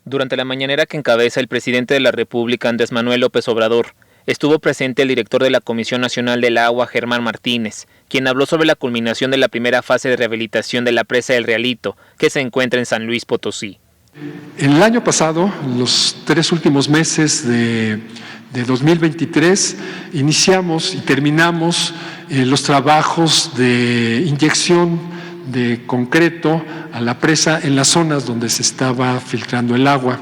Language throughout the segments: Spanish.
Durante la mañanera que encabeza el presidente de la República, Andrés Manuel López Obrador, estuvo presente el director de la Comisión Nacional del Agua, Germán Martínez, quien habló sobre la culminación de la primera fase de rehabilitación de la presa del Realito, que se encuentra en San Luis Potosí. El año pasado, los 3 últimos meses de 2023, iniciamos y terminamos los trabajos de inyección de concreto a la presa en las zonas donde se estaba filtrando el agua.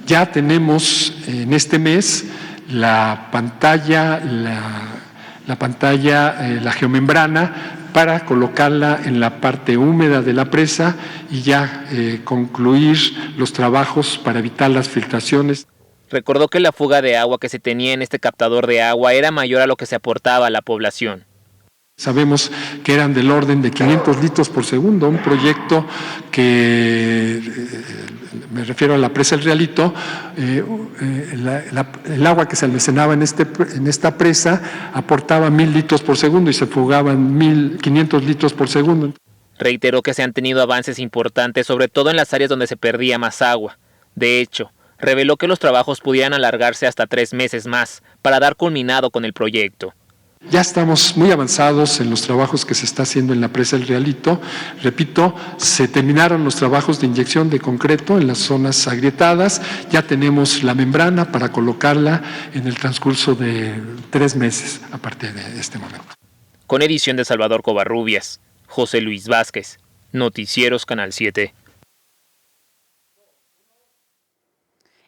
Ya tenemos en este mes la pantalla, la geomembrana, para colocarla en la parte húmeda de la presa y ya concluir los trabajos para evitar las filtraciones. Recordó que la fuga de agua que se tenía en este captador de agua era mayor a lo que se aportaba a la población. Sabemos que eran del orden de 500 litros por segundo, un proyecto que, me refiero a la presa El Realito, el agua que se almacenaba en esta presa aportaba 1,000 litros por segundo y se fugaban 1,500 litros por segundo. Reiteró que se han tenido avances importantes, sobre todo en las áreas donde se perdía más agua. De hecho, reveló que los trabajos pudieran alargarse hasta 3 meses más para dar culminado con el proyecto. Ya estamos muy avanzados en los trabajos que se está haciendo en la presa El Realito. Repito, se terminaron los trabajos de inyección de concreto en las zonas agrietadas. Ya tenemos la membrana para colocarla en el transcurso de 3 meses a partir de este momento. Con edición de Salvador Covarrubias, José Luis Vázquez, Noticieros Canal 7.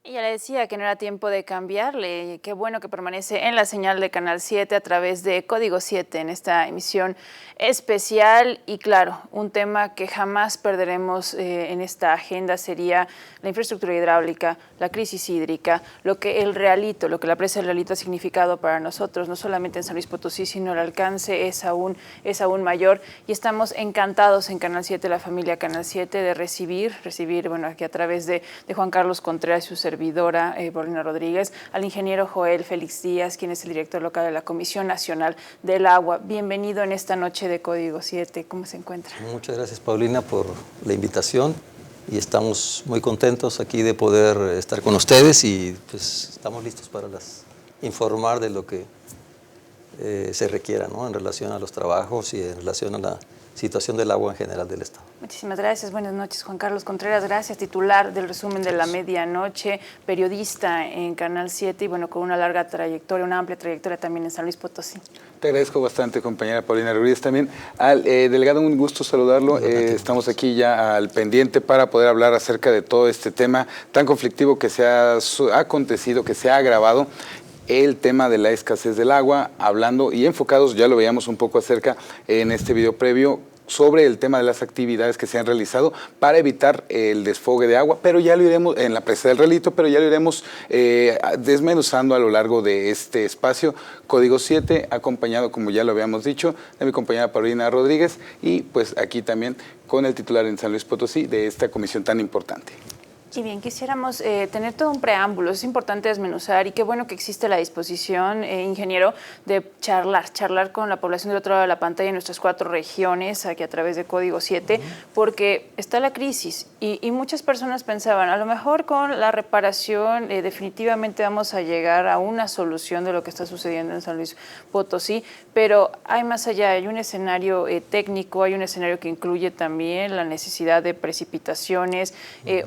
Y ya le decía que no era tiempo de cambiarle. Qué bueno que permanece en la señal de Canal 7 a través de Código 7 en esta emisión especial. Y claro, un tema que jamás perderemos en esta agenda sería la infraestructura hidráulica, la crisis hídrica, lo que la presa del Realito ha significado para nosotros, no solamente en San Luis Potosí, sino el alcance es aún mayor. Y estamos encantados en Canal 7, la familia Canal 7, de recibir, bueno, aquí a través de Juan Carlos Contreras y su servidora, Paulina Rodríguez, al ingeniero Joel Félix Díaz, quien es el director local de la Comisión Nacional del Agua. Bienvenido en esta noche de Código 7. ¿Cómo se encuentra? Muchas gracias, Paulina, por la invitación y estamos muy contentos aquí de poder estar con ustedes y pues estamos listos para informar de lo que se requiera, ¿no?, en relación a los trabajos y en relación a la situación del agua en general del Estado. Muchísimas gracias. Buenas noches, Juan Carlos Contreras. Gracias, titular del resumen de la medianoche, periodista en Canal 7 y bueno, con una larga trayectoria, una amplia trayectoria también en San Luis Potosí. Te agradezco bastante, compañera Paulina Rodríguez, también. Al delegado, un gusto saludarlo. Estamos aquí ya al pendiente para poder hablar acerca de todo este tema tan conflictivo que se ha acontecido, que se ha agravado. El tema de la escasez del agua, hablando y enfocados, ya lo veíamos un poco acerca en este video previo, sobre el tema de las actividades que se han realizado para evitar el desfogue de agua, pero ya lo iremos en la presa del Realito, pero ya lo iremos desmenuzando a lo largo de este espacio. Código 7, acompañado, como ya lo habíamos dicho, de mi compañera Paulina Rodríguez y pues aquí también con el titular en San Luis Potosí de esta comisión tan importante. Y bien, quisiéramos tener todo un preámbulo, es importante desmenuzar y qué bueno que existe la disposición, ingeniero, de charlar con la población del otro lado de la pantalla en nuestras 4 regiones, aquí a través de Código 7, porque está la crisis y muchas personas pensaban, a lo mejor con la reparación definitivamente vamos a llegar a una solución de lo que está sucediendo en San Luis Potosí, pero hay más allá, hay un escenario técnico, hay un escenario que incluye también la necesidad de precipitaciones,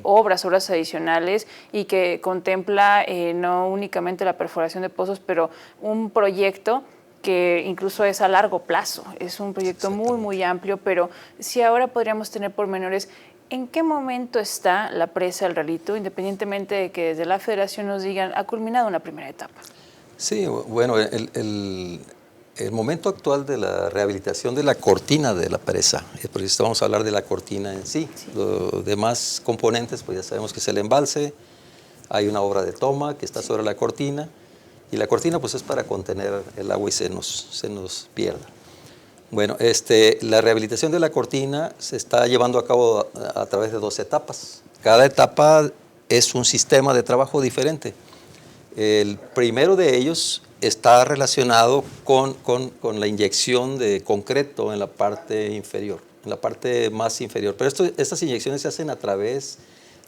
obras adicionales y que contempla no únicamente la perforación de pozos, pero un proyecto que incluso es a largo plazo, es un proyecto muy amplio, pero si ahora podríamos tener pormenores, ¿en qué momento está la presa del Realito, independientemente de que desde la Federación nos digan, ha culminado una primera etapa? Sí, bueno, el momento actual de la rehabilitación de la cortina de la presa, por eso vamos a hablar de la cortina en sí. Los demás componentes, pues ya sabemos que es el embalse, hay una obra de toma que está sobre la cortina, y la cortina pues es para contener el agua y se nos pierda. Bueno, la rehabilitación de la cortina se está llevando a cabo a través de 2 etapas. Cada etapa es un sistema de trabajo diferente. El primero de ellos está relacionado con la inyección de concreto en la parte inferior, en la parte más inferior. Pero estas inyecciones se hacen a través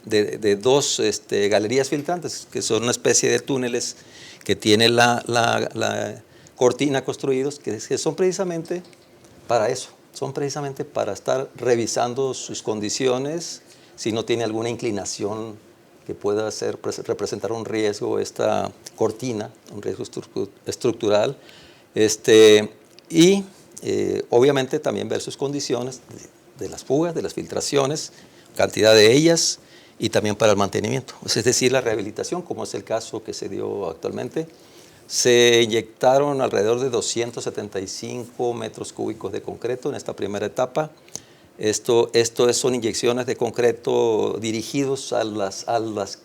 de dos galerías filtrantes, que son una especie de túneles que tiene la cortina construidos, que son precisamente para eso, son precisamente para estar revisando sus condiciones, si no tiene alguna inclinación que pueda representar un riesgo, esta cortina, un riesgo estructural, y obviamente también ver sus condiciones de las fugas, de las filtraciones, cantidad de ellas, y también para el mantenimiento, es decir, la rehabilitación, como es el caso que se dio actualmente. Se inyectaron alrededor de 275 metros cúbicos de concreto en esta primera etapa. Esto son inyecciones de concreto dirigidos a las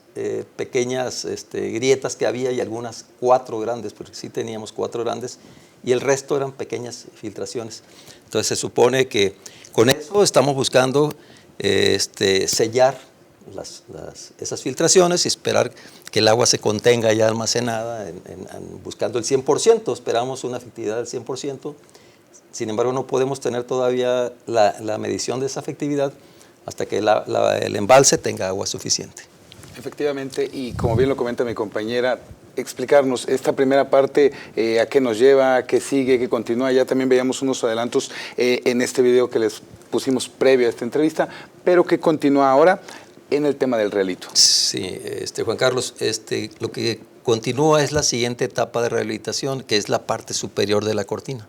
pequeñas grietas que había, y algunas 4 grandes, porque sí teníamos 4 grandes, y el resto eran pequeñas filtraciones. Entonces se supone que con eso estamos buscando sellar esas filtraciones y esperar que el agua se contenga ya almacenada, buscando el 100%, esperamos una efectividad del 100%, sin embargo no podemos tener todavía la medición de esa efectividad hasta que el embalse tenga agua suficiente. Efectivamente, y como bien lo comenta mi compañera, explicarnos esta primera parte, a qué nos lleva, a qué sigue, qué continúa. Ya también veíamos unos adelantos en este video que les pusimos previo a esta entrevista, pero que continúa ahora en el tema del realito. Sí, Juan Carlos, lo que continúa es la siguiente etapa de rehabilitación, que es la parte superior de la cortina.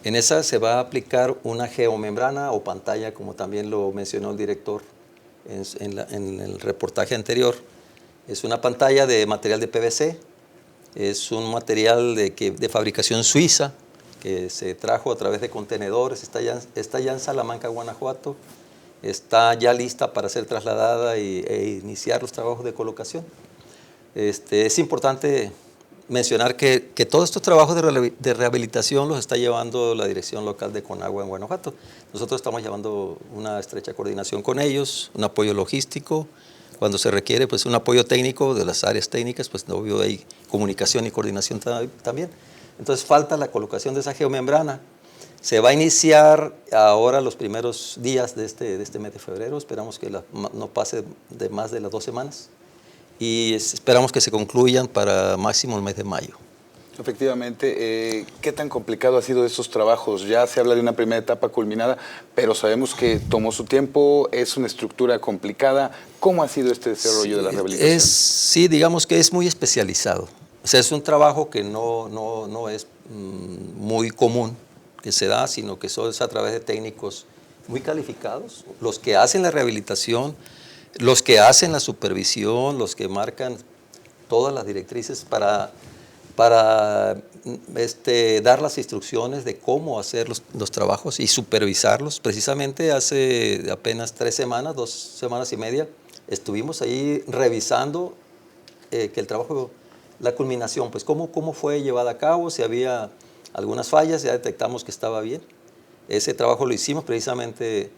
En esa se va a aplicar una geomembrana o pantalla, como también lo mencionó el director en el reportaje anterior. Es una pantalla de material de PVC, es un material de fabricación suiza que se trajo a través de contenedores, está ya en Salamanca, Guanajuato, está ya lista para ser trasladada e iniciar los trabajos de colocación. Es importante mencionar que todos estos trabajos de rehabilitación los está llevando la dirección local de Conagua en Guanajuato. Nosotros estamos llevando una estrecha coordinación con ellos, un apoyo logístico, cuando se requiere pues un apoyo técnico de las áreas técnicas, pues obvio hay comunicación y coordinación también. Entonces falta la colocación de esa geomembrana. Se va a iniciar ahora los primeros días de este mes de febrero, esperamos que no pase de más de las 2 semanas y esperamos que se concluyan para máximo el mes de mayo. Efectivamente, ¿qué tan complicado ha sido estos trabajos? Ya se habla de una primera etapa culminada, pero sabemos que tomó su tiempo, es una estructura complicada. ¿Cómo ha sido este desarrollo de la rehabilitación? Sí, digamos que es muy especializado. O sea, es un trabajo que no es muy común que se da, sino que eso es a través de técnicos muy calificados, los que hacen la rehabilitación, los que hacen la supervisión, los que marcan todas las directrices para dar las instrucciones de cómo hacer los trabajos y supervisarlos. Precisamente hace apenas 3 semanas, 2 semanas y media, estuvimos ahí revisando que el trabajo, la culminación, pues cómo fue llevada a cabo, si había algunas fallas, ya detectamos que estaba bien. Ese trabajo lo hicimos precisamente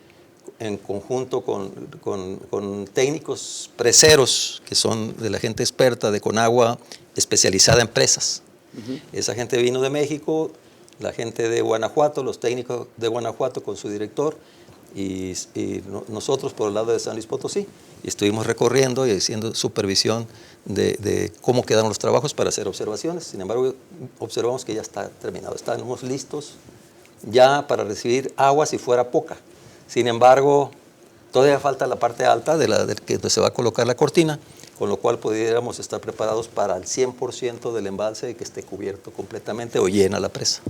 en conjunto con técnicos preseros, que son de la gente experta de Conagua, especializada en presas. Esa gente vino de México, la gente de Guanajuato, los técnicos de Guanajuato con su director, y nosotros por el lado de San Luis Potosí, y estuvimos recorriendo y haciendo supervisión de cómo quedaron los trabajos para hacer observaciones. Sin embargo, observamos que ya está terminado, estamos listos ya para recibir agua si fuera poca. Sin embargo, todavía falta la parte alta donde se va a colocar la cortina, con lo cual pudiéramos estar preparados para el 100% del embalse que esté cubierto completamente o llena la presa.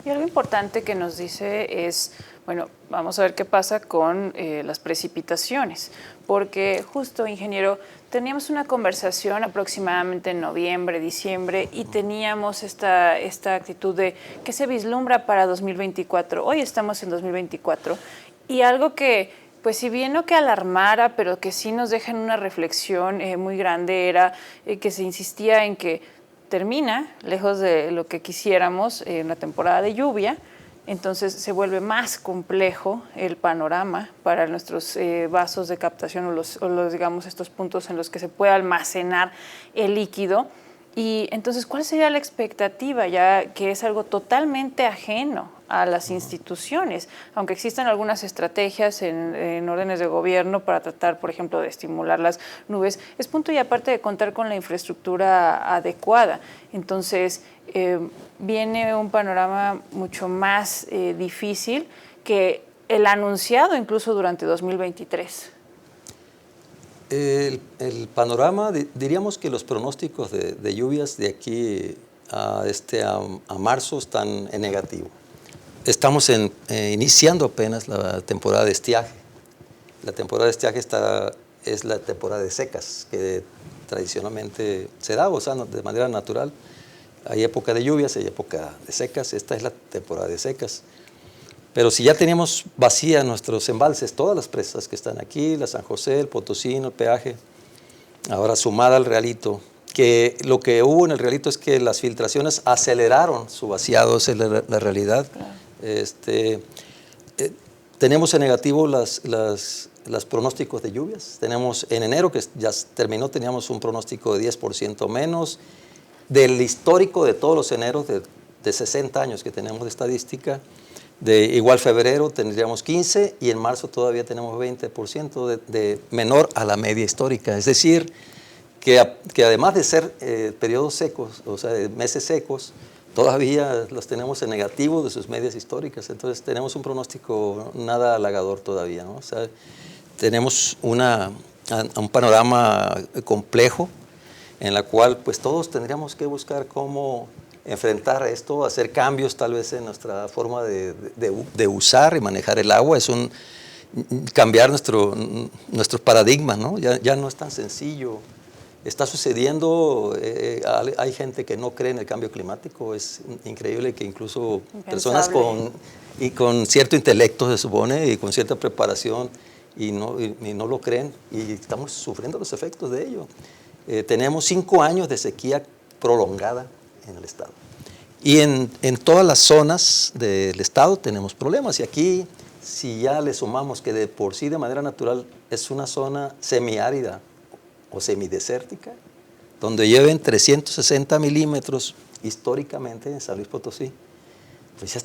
Y algo importante que nos dice es, bueno, vamos a ver qué pasa con las precipitaciones, porque justo, ingeniero, teníamos una conversación aproximadamente en noviembre, diciembre, y teníamos esta actitud de qué se vislumbra para 2024. Hoy estamos en 2024, y algo que, pues si bien no que alarmara, pero que sí nos deja en una reflexión muy grande, era que se insistía en que termina, lejos de lo que quisiéramos, en la temporada de lluvia, entonces se vuelve más complejo el panorama para nuestros vasos de captación o los, digamos, estos puntos en los que se puede almacenar el líquido. Y entonces, ¿cuál sería la expectativa ya que es algo totalmente ajeno a las instituciones, aunque existen algunas estrategias en órdenes de gobierno para tratar, por ejemplo, de estimular las nubes, es punto y aparte de contar con la infraestructura adecuada. Entonces, viene un panorama mucho más difícil que el anunciado incluso durante 2023. El panorama, diríamos que los pronósticos de lluvias de aquí a marzo están en negativo. Estamos iniciando apenas la temporada de estiaje. La temporada de estiaje es la temporada de secas, que tradicionalmente se da, o sea, de manera natural. Hay época de lluvias, hay época de secas. Esta es la temporada de secas. Pero si ya teníamos vacías nuestros embalses, todas las presas que están aquí, la San José, el Potosino, el Peaje, ahora sumada al Realito, que lo que hubo en el Realito es que las filtraciones aceleraron su vaciado, esa es la realidad. Claro. Tenemos en negativo los pronósticos de lluvias. Tenemos en enero, que ya terminó, teníamos un pronóstico de 10% menos. Del histórico de todos los eneros de 60 años que tenemos de estadística, de igual febrero tendríamos 15 y en marzo todavía tenemos 20% de menor a la media histórica. Es decir, que además de ser periodos secos, o sea, meses secos, todavía los tenemos en negativo de sus medias históricas. Entonces tenemos un pronóstico nada halagador todavía, ¿no? O sea, tenemos un panorama complejo en la cual pues todos tendríamos que buscar cómo enfrentar esto, hacer cambios tal vez en nuestra forma de usar y manejar el agua. Es cambiar nuestro paradigma, ¿no? Ya no es tan sencillo. Está sucediendo, hay gente que no cree en el cambio climático. Es increíble que incluso personas con cierto intelecto, se supone, y con cierta preparación, y no lo creen, y estamos sufriendo los efectos de ello. Tenemos 5 años de sequía prolongada en el estado. Y en todas las zonas del estado tenemos problemas. Y aquí, si ya le sumamos que de por sí, de manera natural, es una zona semiárida o semidesértica, donde llueven 360 milímetros históricamente en San Luis Potosí, pues ya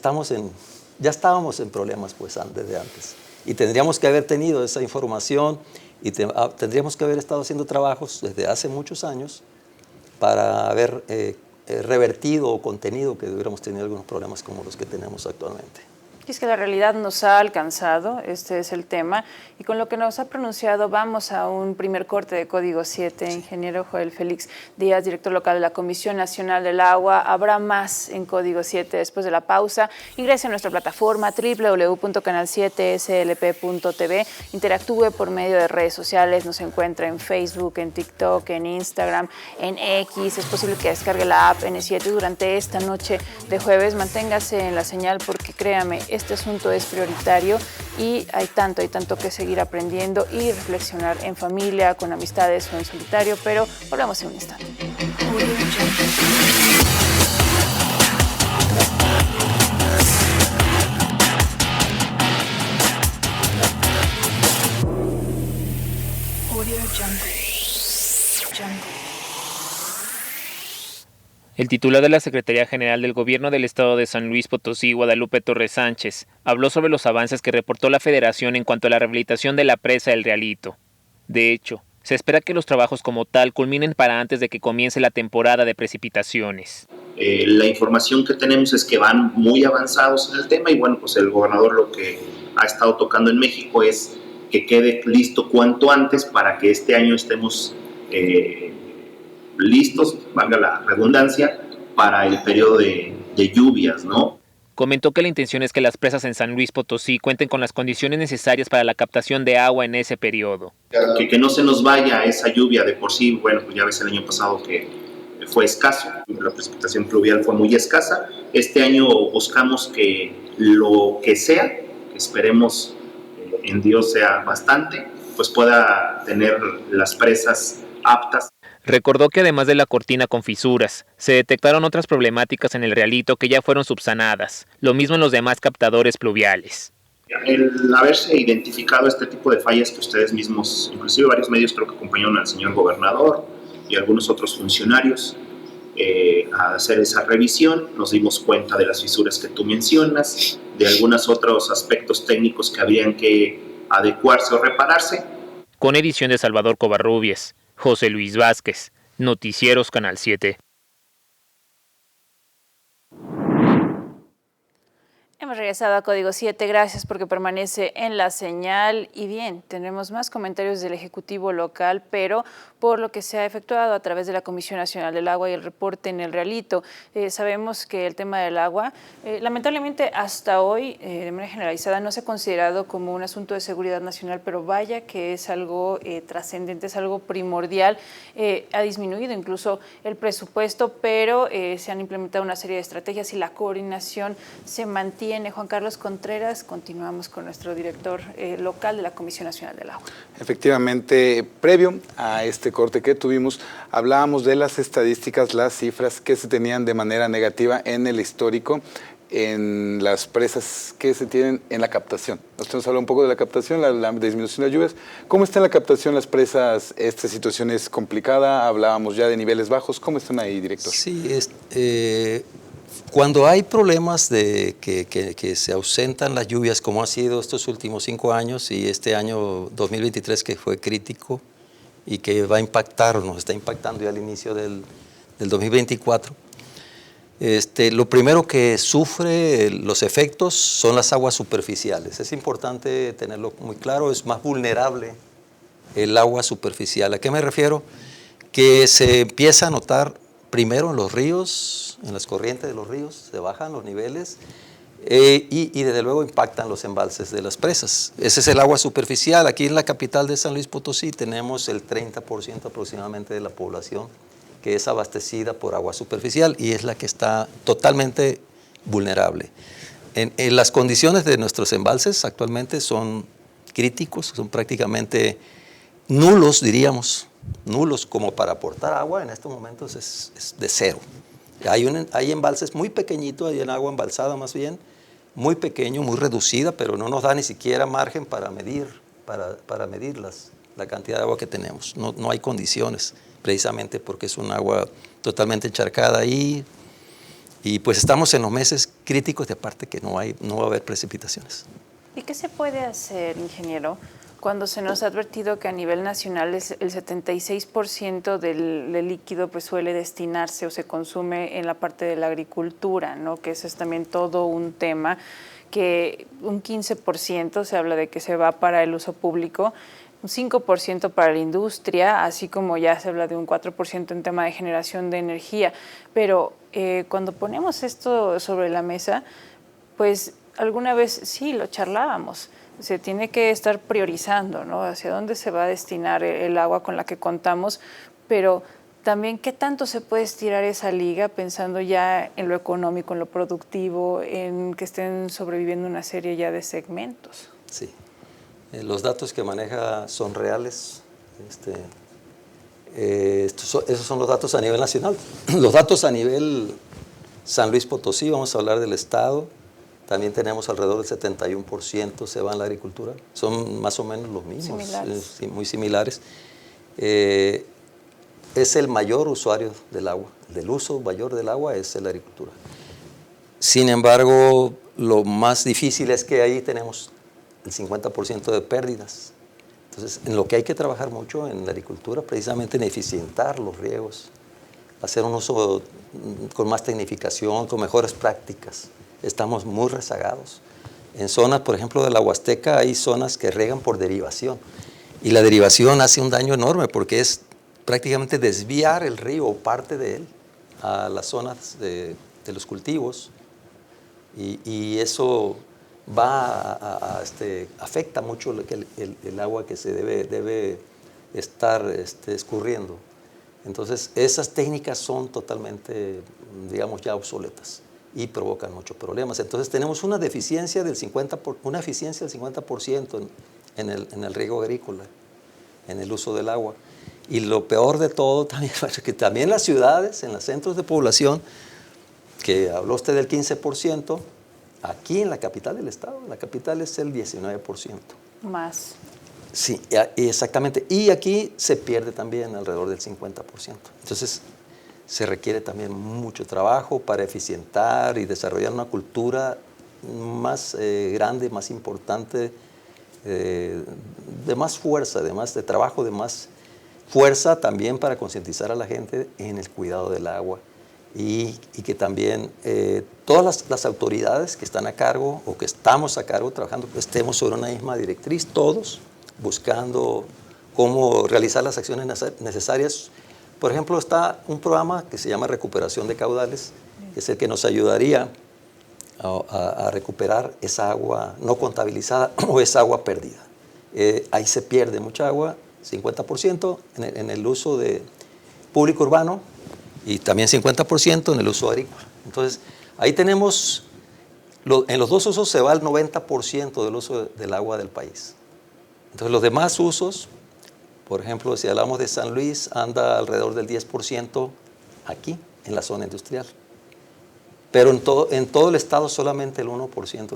estábamos en problemas pues desde antes. Y tendríamos que haber tenido esa información y tendríamos que haber estado haciendo trabajos desde hace muchos años para haber revertido o contenido que hubiéramos tenido algunos problemas como los que tenemos actualmente. Y es que la realidad nos ha alcanzado, este es el tema, y con lo que nos ha pronunciado vamos a un primer corte de Código 7. Ingeniero Joel Félix Díaz, director local de la Comisión Nacional del Agua. Habrá más en Código 7 después de la pausa. Ingrese a nuestra plataforma www.canal7slp.tv. Interactúe por medio de redes sociales. Nos encuentra en Facebook, en TikTok, en Instagram, en X. Es posible que descargue la app N7 durante esta noche de jueves. Manténgase en la señal porque créame, este asunto es prioritario y hay tanto que seguir aprendiendo y reflexionar en familia, con amistades o en solitario, pero volvemos en un instante. El titular de la Secretaría General del Gobierno del Estado de San Luis Potosí, Guadalupe Torres Sánchez, habló sobre los avances que reportó la Federación en cuanto a la rehabilitación de la presa El Realito. De hecho, se espera que los trabajos como tal culminen para antes de que comience la temporada de precipitaciones. La información que tenemos es que van muy avanzados en el tema y bueno, pues el gobernador lo que ha estado tocando en México es que quede listo cuanto antes para que este año estemos listos, valga la redundancia, para el periodo de lluvias, ¿no? Comentó que la intención es que las presas en San Luis Potosí cuenten con las condiciones necesarias para la captación de agua en ese periodo. Que no se nos vaya esa lluvia de por sí, bueno, pues ya ves el año pasado que fue escaso, la precipitación pluvial fue muy escasa. Este año buscamos que lo que sea, esperemos en Dios sea bastante, pues pueda tener las presas aptas. Recordó que además de la cortina con fisuras, se detectaron otras problemáticas en el Realito que ya fueron subsanadas, lo mismo en los demás captadores pluviales. El haberse identificado este tipo de fallas que ustedes mismos, inclusive varios medios creo que acompañaron al señor gobernador y algunos otros funcionarios, a hacer esa revisión. Nos dimos cuenta de las fisuras que tú mencionas, de algunos otros aspectos técnicos que habrían que adecuarse o repararse. Con edición de Salvador Covarrubias, José Luis Vázquez, Noticieros Canal 7. Hemos regresado a Código 7, gracias porque permanece en la señal. Y bien, tenemos más comentarios del Ejecutivo local, pero por lo que se ha efectuado a través de la Comisión Nacional del Agua y el reporte en el Realito. Sabemos que el tema del agua, lamentablemente hasta hoy, de manera generalizada, no se ha considerado como un asunto de seguridad nacional, pero vaya que es algo trascendente, es algo primordial. Ha disminuido incluso el presupuesto, pero se han implementado una serie de estrategias y la coordinación se mantiene. Juan Carlos Contreras, continuamos con nuestro director local de la Comisión Nacional del Agua. Efectivamente, previo a este corte que tuvimos, hablábamos de las estadísticas, las cifras que se tenían de manera negativa en el histórico, en las presas que se tienen en la captación. Usted nos habló un poco de la captación, la disminución de lluvias. ¿Cómo está en la captación las presas? ¿Esta situación es complicada? Hablábamos ya de niveles bajos. ¿Cómo están ahí, director? Sí, cuando hay problemas de que se ausentan las lluvias, como ha sido estos últimos 5 años y este año 2023 que fue crítico y que va a impactar, nos está impactando ya al inicio del 2024, lo primero que sufre los efectos son las aguas superficiales. Es importante tenerlo muy claro, es más vulnerable el agua superficial. ¿A qué me refiero? Que se empieza a notar primero en los ríos, en las corrientes de los ríos, se bajan los niveles y desde luego impactan los embalses de las presas. Ese es el agua superficial. Aquí en la capital de San Luis Potosí tenemos el 30% aproximadamente de la población que es abastecida por agua superficial y es la que está totalmente vulnerable. En las condiciones de nuestros embalses actualmente son críticos, son prácticamente nulos, diríamos, nulos como para aportar agua. En estos momentos es de cero. Hay embalses muy pequeñitos, hay agua embalsada más bien, muy pequeño, muy reducida, pero no nos da ni siquiera margen para medir la cantidad de agua que tenemos. No hay condiciones, precisamente porque es un agua totalmente encharcada ahí. Y pues estamos en los meses críticos, de aparte que no va a haber precipitaciones. ¿Y qué se puede hacer, ingeniero, cuando se nos ha advertido que a nivel nacional el 76% del líquido pues suele destinarse o se consume en la parte de la agricultura, ¿no? Que eso es también todo un tema, que un 15% se habla de que se va para el uso público, un 5% para la industria, así como ya se habla de un 4% en tema de generación de energía. Pero cuando ponemos esto sobre la mesa, pues alguna vez sí lo charlábamos. Se tiene que estar priorizando, ¿no? Hacia dónde se va a destinar el agua con la que contamos, pero también qué tanto se puede estirar esa liga pensando ya en lo económico, en lo productivo, en que estén sobreviviendo una serie ya de segmentos. Sí, los datos que maneja son reales. Esos son los datos a nivel nacional. Los datos a nivel San Luis Potosí, vamos a hablar del estado. También tenemos alrededor del 71% se va en la agricultura. Son más o menos los mismos, muy similares. Es el mayor usuario del agua. Del uso mayor del agua es la agricultura. Sin embargo, lo más difícil es que ahí tenemos el 50% de pérdidas. Entonces, en lo que hay que trabajar mucho en la agricultura, precisamente en eficientar los riegos, hacer un uso con más tecnificación, con mejores prácticas. Estamos muy rezagados. En zonas, por ejemplo, de la Huasteca, hay zonas que riegan por derivación. Y la derivación hace un daño enorme porque es prácticamente desviar el río o parte de él a las zonas de los cultivos. Y eso afecta mucho el agua que se debe estar escurriendo. Entonces, esas técnicas son totalmente, digamos, ya obsoletas y provocan muchos problemas. Entonces tenemos una deficiencia del 50% en el riego agrícola, en el uso del agua. Y lo peor de todo también es que también las ciudades, en los centros de población, que habló usted del 15%, aquí en la capital del estado, en la capital es el 19%. Más. Sí, exactamente. Y aquí se pierde también alrededor del 50%. Entonces, se requiere también mucho trabajo para eficientar y desarrollar una cultura más grande, más importante, de más fuerza, de trabajo, de más fuerza también para concientizar a la gente en el cuidado del agua y que también todas las autoridades que están a cargo o que estamos a cargo trabajando, pues, estemos sobre una misma directriz, todos buscando cómo realizar las acciones necesarias. Por ejemplo, está un programa que se llama Recuperación de Caudales, que es el que nos ayudaría a recuperar esa agua no contabilizada o esa agua perdida. Ahí se pierde mucha agua, 50% en el uso de público urbano y también 50% en el uso agrícola. Entonces, ahí tenemos, en los dos usos se va el 90% del uso del agua del país. Entonces, los demás usos, por ejemplo, si hablamos de San Luis, anda alrededor del 10% aquí, en la zona industrial. Pero en todo el estado solamente el 1%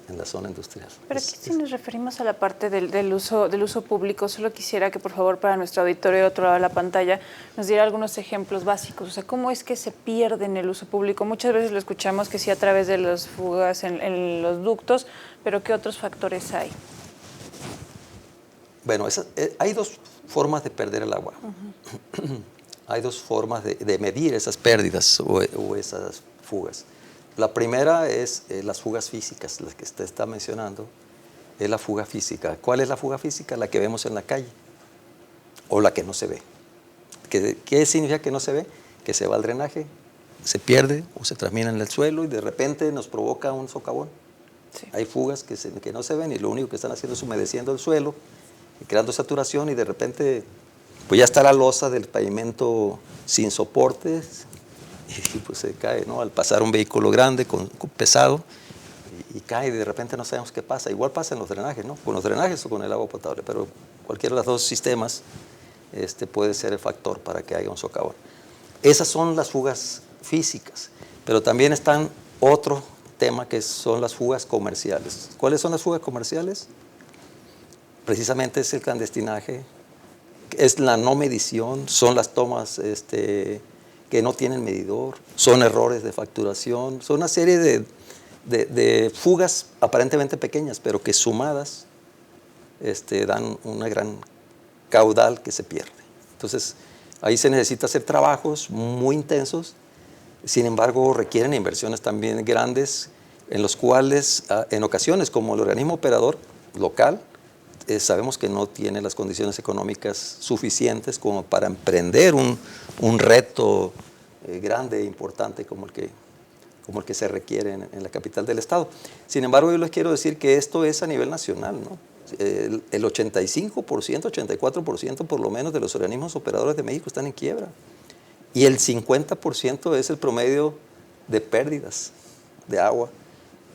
en la zona industrial. Pero aquí si nos referimos a la parte del uso público, solo quisiera que por favor para nuestro auditorio de otro lado de la pantalla nos diera algunos ejemplos básicos. O sea, ¿cómo es que se pierde en el uso público? Muchas veces lo escuchamos que sí a través de las fugas en los ductos, pero ¿qué otros factores hay? Bueno, hay dos formas de perder el agua. Hay dos formas de medir esas pérdidas o esas fugas. La primera es las fugas físicas, las que usted está mencionando, es la fuga física. ¿Cuál es la fuga física? La que vemos en la calle o la que no se ve. ¿Qué significa que no se ve? Que se va al drenaje, se pierde o se termina en el suelo y de repente nos provoca un socavón. Sí. Hay fugas que no se ven y lo único que están haciendo es humedeciendo el suelo, creando saturación y de repente pues ya está la losa del pavimento sin soportes y pues se cae, ¿no? Al pasar un vehículo grande, pesado, y cae y de repente no sabemos qué pasa. Igual pasa en los drenajes, ¿no? Con los drenajes o con el agua potable, pero cualquiera de los dos sistemas puede ser el factor para que haya un socavón. Esas son las fugas físicas, pero también están otro tema que son las fugas comerciales. ¿Cuáles son las fugas comerciales? Precisamente es el clandestinaje, es la no medición, son las tomas que no tienen medidor, son errores de facturación, son una serie de fugas aparentemente pequeñas, pero que sumadas dan una gran caudal que se pierde. Entonces, ahí se necesita hacer trabajos muy intensos, sin embargo, requieren inversiones también grandes, en los cuales, en ocasiones, como el organismo operador local, sabemos que no tiene las condiciones económicas suficientes como para emprender un reto grande e importante como el que se requiere en la capital del estado. Sin embargo, yo les quiero decir que esto es a nivel nacional, ¿no? El 85%, 84% por lo menos de los organismos operadores de México están en quiebra y el 50% es el promedio de pérdidas de agua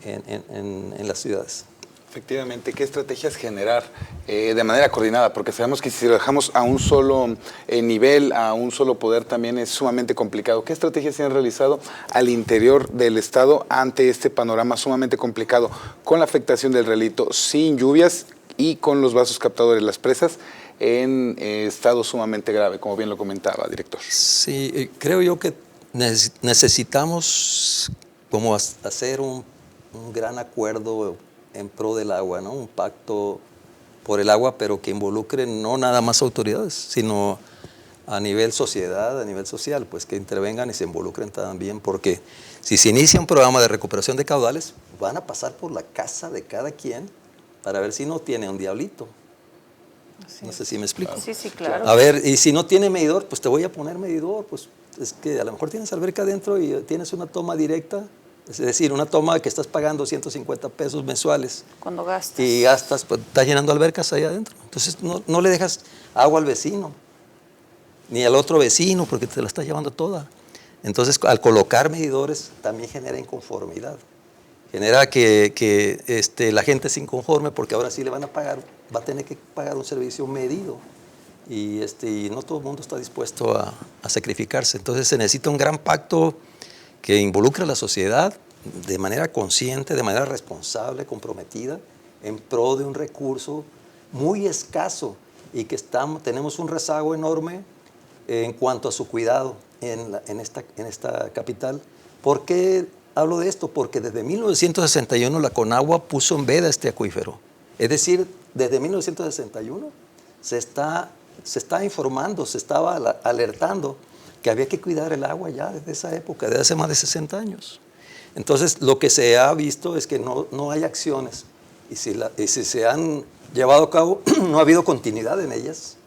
en las ciudades. Efectivamente, ¿qué estrategias generar de manera coordinada? Porque sabemos que si lo dejamos a un solo nivel, a un solo poder, también es sumamente complicado. ¿Qué estrategias se han realizado al interior del estado ante este panorama sumamente complicado, con la afectación del relito, sin lluvias y con los vasos captadores, las presas, en estado sumamente grave, como bien lo comentaba, director? Sí, creo yo que necesitamos como hacer un gran acuerdo en pro del agua, ¿no? Un pacto por el agua, pero que involucre no nada más autoridades, sino a nivel sociedad, a nivel social, pues que intervengan y se involucren también, porque si se inicia un programa de recuperación de caudales, van a pasar por la casa de cada quien para ver si no tiene un diablito. No sé si me explico. Sí, sí, claro. A ver, y si no tiene medidor, pues te voy a poner medidor, pues es que a lo mejor tienes alberca adentro y tienes una toma directa. Es decir, una toma que estás pagando 150 pesos mensuales. Cuando gastas. Y gastas, pues estás llenando albercas ahí adentro. Entonces no le dejas agua al vecino, ni al otro vecino, porque te la estás llevando toda. Entonces, al colocar medidores, también genera inconformidad. Genera que la gente se inconforme, porque ahora sí le van a pagar, va a tener que pagar un servicio medido. Y no todo el mundo está dispuesto a sacrificarse. Entonces, se necesita un gran pacto que involucre a la sociedad de manera consciente, de manera responsable, comprometida, en pro de un recurso muy escaso y que tenemos un rezago enorme en cuanto a su cuidado, en esta capital. ¿Por qué hablo de esto? Porque desde 1961 la Conagua puso en veda este acuífero. Es decir, desde 1961 se está informando, se estaba alertando que había que cuidar el agua ya desde esa época, desde hace más de 60 años. Entonces, lo que se ha visto es que no hay acciones, y si se han llevado a cabo, no ha habido continuidad en ellas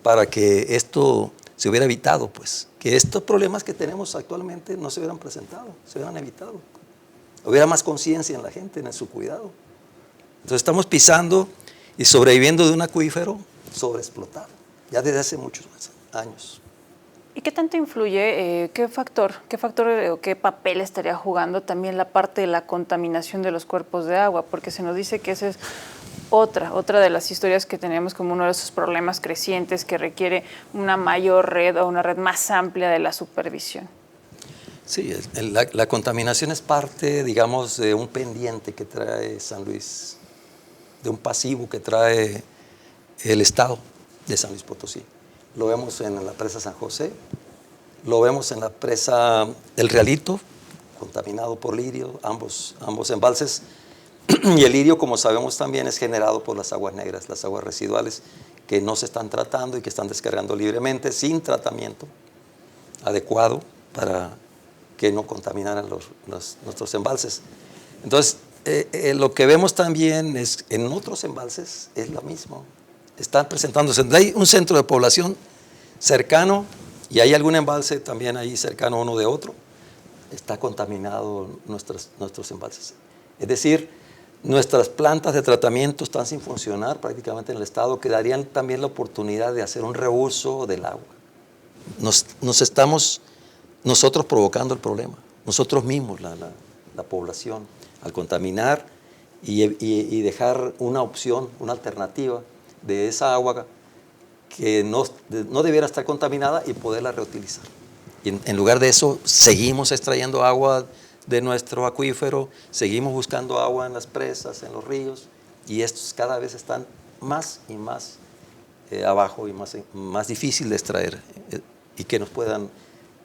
para que esto se hubiera evitado, pues, que estos problemas que tenemos actualmente no se hubieran presentado, se hubieran evitado. Hubiera más conciencia en la gente, en su cuidado. Entonces estamos pisando y sobreviviendo de un acuífero sobreexplotado, ya desde hace muchos años. ¿Y qué tanto influye, qué factor o qué papel estaría jugando también la parte de la contaminación de los cuerpos de agua? Porque se nos dice que esa es otra de las historias que tenemos como uno de esos problemas crecientes que requiere una mayor red o una red más amplia de la supervisión. Sí, la contaminación es parte, digamos, de un pendiente que trae San Luis, de un pasivo que trae el Estado de San Luis Potosí. Lo vemos en la presa San José, lo vemos en la presa El Realito, contaminado por lirio, ambos embalses. Y el lirio, como sabemos también, es generado por las aguas negras, las aguas residuales que no se están tratando y que están descargando libremente sin tratamiento adecuado para que no contaminaran nuestros embalses. Entonces, lo que vemos también es en otros embalses es lo mismo. Están presentándose, hay un centro de población cercano y hay algún embalse también ahí cercano uno de otro, está contaminado nuestros embalses. Es decir, nuestras plantas de tratamiento están sin funcionar prácticamente en el estado, que darían también la oportunidad de hacer un reuso del agua. Nos estamos nosotros provocando el problema, nosotros mismos, la población, al contaminar y dejar una opción, una alternativa de esa agua que no debiera estar contaminada y poderla reutilizar. Y en lugar de eso, seguimos extrayendo agua de nuestro acuífero, seguimos buscando agua en las presas, en los ríos, y estos cada vez están más y más abajo y más difícil de extraer y que nos puedan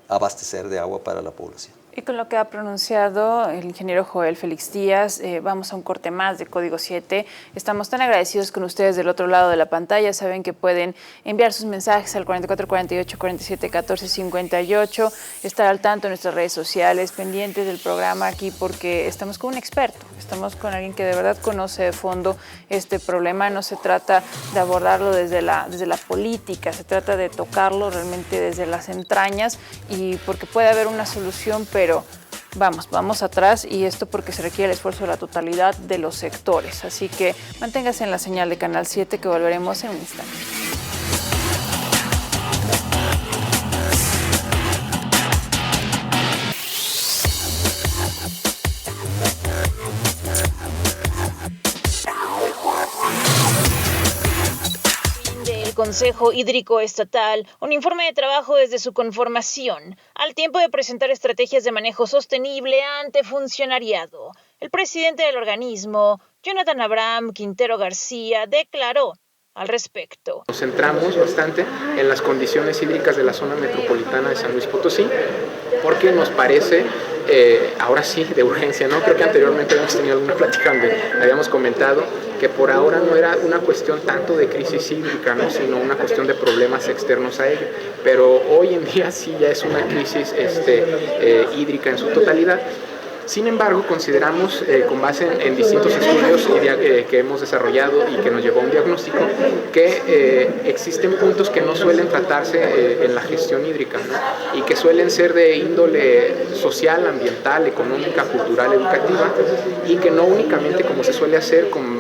abastecer de agua para la población. Y con lo que ha pronunciado el ingeniero Joel Félix Díaz, vamos a un corte más de Código 7. Estamos tan agradecidos con ustedes del otro lado de la pantalla. Saben que pueden enviar sus mensajes al 4448-471458, estar al tanto en nuestras redes sociales, pendientes del programa aquí porque estamos con un experto, estamos con alguien que de verdad conoce de fondo este problema. No se trata de abordarlo desde la política, se trata de tocarlo realmente desde las entrañas, y porque puede haber una solución, pero vamos atrás, y esto porque se requiere el esfuerzo de la totalidad de los sectores. Así que manténgase en la señal de Canal 7, que volveremos en un instante. Consejo Hídrico Estatal un informe de trabajo desde su conformación, al tiempo de presentar estrategias de manejo sostenible ante funcionariado. El presidente del organismo, Jonathan Abraham Quintero García, declaró al respecto. Nos centramos bastante en las condiciones hídricas de la zona metropolitana de San Luis Potosí, porque nos parece, ahora sí, de urgencia, ¿no? Creo que anteriormente habíamos tenido alguna plática donde habíamos comentado que por ahora no era una cuestión tanto de crisis hídrica, ¿no? Sino una cuestión de problemas externos a ella. Pero hoy en día sí ya es una crisis hídrica en su totalidad. Sin embargo, consideramos, con base en distintos estudios que hemos desarrollado y que nos llevó a un diagnóstico, que existen puntos que no suelen tratarse en la gestión hídrica, ¿no? Y que suelen ser de índole social, ambiental, económica, cultural, educativa, y que no únicamente, como se suele hacer, con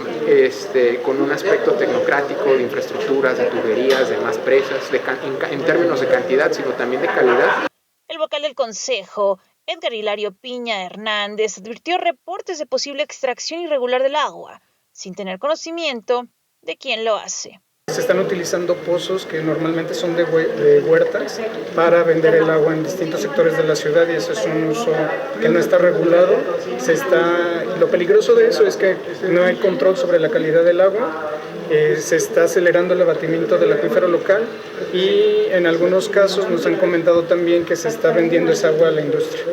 un aspecto tecnocrático de infraestructuras, de tuberías, de más presas, en términos de cantidad, sino también de calidad. El vocal del Consejo, Edgar Hilario Piña Hernández, advirtió reportes de posible extracción irregular del agua, sin tener conocimiento de quién lo hace. Se están utilizando pozos que normalmente son de huertas para vender el agua en distintos sectores de la ciudad, y eso es un uso que no está regulado. Se está Lo peligroso de eso es que no hay control sobre la calidad del agua, se está acelerando el abatimiento del acuífero local y en algunos casos nos han comentado también que se está vendiendo esa agua a la industria.